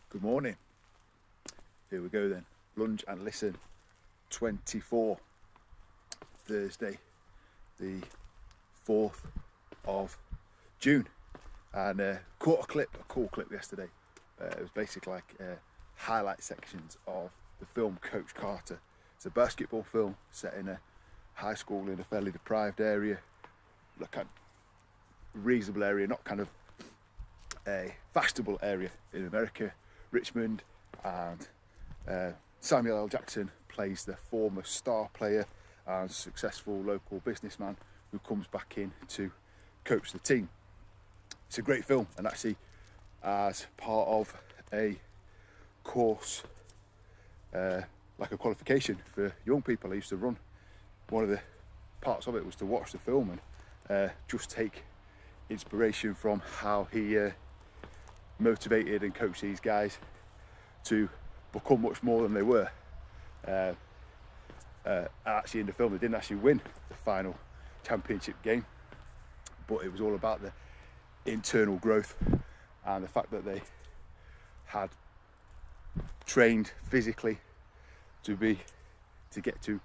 Good morning. Here we go then. Lunge and listen 24, Thursday, the 4th of June. And caught a cool clip yesterday. It was basically like highlight sections of the film Coach Carter. It's a basketball film set in a high school in a fairly deprived area, like a reasonable area, not kind of a fashionable area in America, Richmond, and Samuel L. Jackson plays the former star player and successful local businessman who comes back in to coach the team. It's a great film, and actually as part of a course, like a qualification for young people I used to run, one of the parts of it was to watch the film and just take inspiration from how he motivated and coached these guys to become much more than they were. Actually in the film they didn't actually win the final championship game, but it was all about the internal growth and the fact that they had trained physically to get to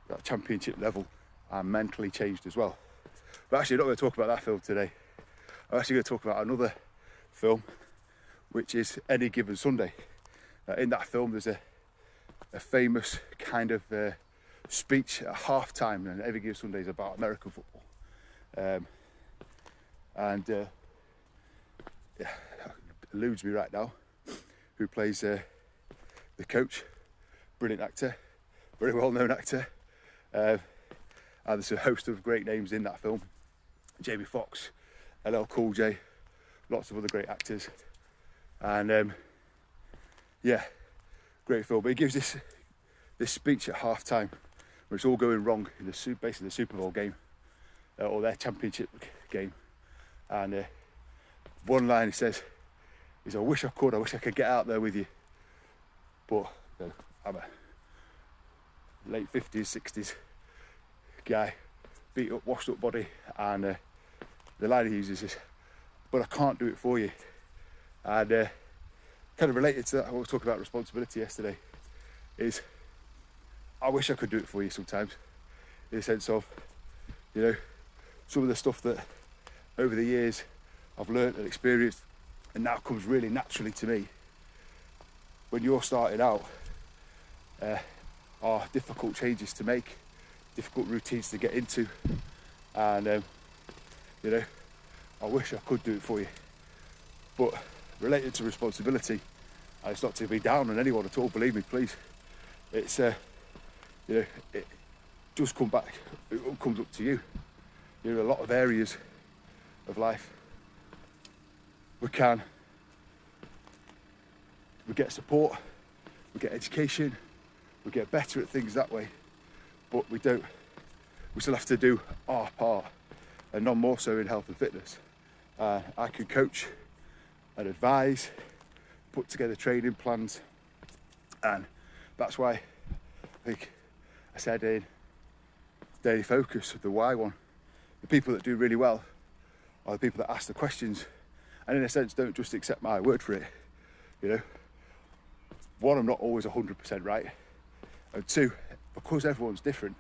that championship level and mentally changed as well. But actually I'm not going to talk about that film today. I'm actually going to talk about another film, which is Any Given Sunday. In that film there's a famous kind of speech at half time, and Any Given Sunday is about American football. Yeah, eludes me right now who plays the coach. Brilliant actor, very well known actor, and there's a host of great names in that film. Jamie Foxx, LL Cool J, lots of other great actors, and yeah, great film. But he gives this speech at half time where it's all going wrong in basically the Super Bowl game or their championship game, and one line he says is, I wish I could get out there with you, but I'm a late 50s 60s guy, beat up, washed up body, and the line he uses is, but I can't do it for you. And kind of related to that, I was talking about responsibility yesterday, is I wish I could do it for you sometimes, in the sense of, some of the stuff that over the years I've learned and experienced and now comes really naturally to me when you're starting out, are difficult changes to make, difficult routines to get into, and I wish I could do it for you. But related to responsibility, and it's not to be down on anyone at all, believe me, please, it's it just comes up to you. A lot of areas of life we get support, we get education, we get better at things that way, but we still have to do our part, and none more so in health and fitness. I can coach and advise, put together training plans, and that's why I think I said in Daily Focus, the why one, the people that do really well are the people that ask the questions and in a sense don't just accept my word for it. One, I'm not always 100% right, and two, because everyone's different,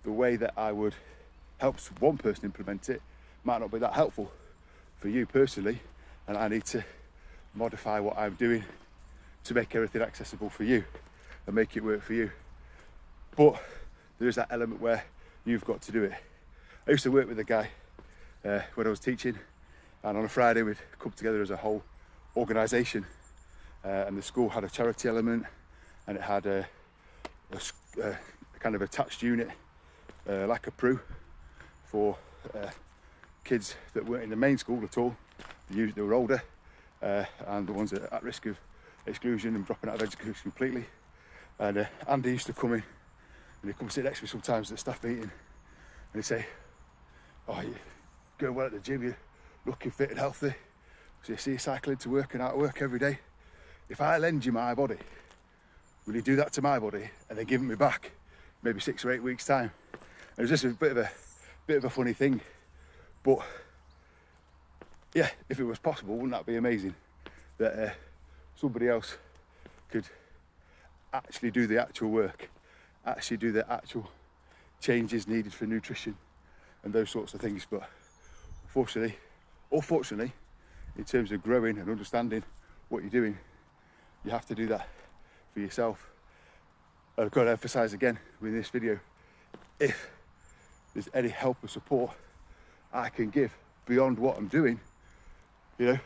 the way that I would help one person implement it might not be that helpful for you personally, and I need to modify what I'm doing to make everything accessible for you and make it work for you. But there is that element where you've got to do it. I used to work with a guy when I was teaching, and on a Friday we'd come together as a whole organisation, and the school had a charity element, and it had a kind of attached unit, like a PRU, for kids that weren't in the main school at all. They were older, and the ones that are at risk of exclusion and dropping out of education completely. And Andy used to come in, and he'd come sit next to me sometimes at the staff meeting, and he'd say, "Oh, you're going well at the gym, you're looking fit and healthy. So you see you cycling to work and out of work every day. If I lend you my body, will you do that to my body and then give it me back maybe 6 or 8 weeks time?" And it was just a bit of a funny thing, but yeah, if it was possible, wouldn't that be amazing? That somebody else could actually do the actual work, actually do the actual changes needed for nutrition and those sorts of things. But unfortunately, or fortunately, in terms of growing and understanding what you're doing, you have to do that for yourself. I've got to emphasize again with this video, if there's any help or support I can give beyond what I'm doing, you know,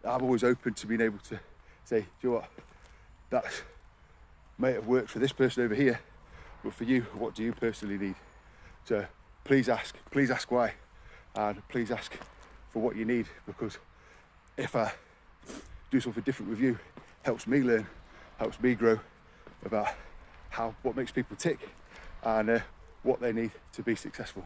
I'm always open to being able to say, do you know what, that may have worked for this person over here, but for you, what do you personally need? So please ask why, and please ask for what you need, because if I do something different with you, helps me learn, helps me grow about what makes people tick and what they need to be successful.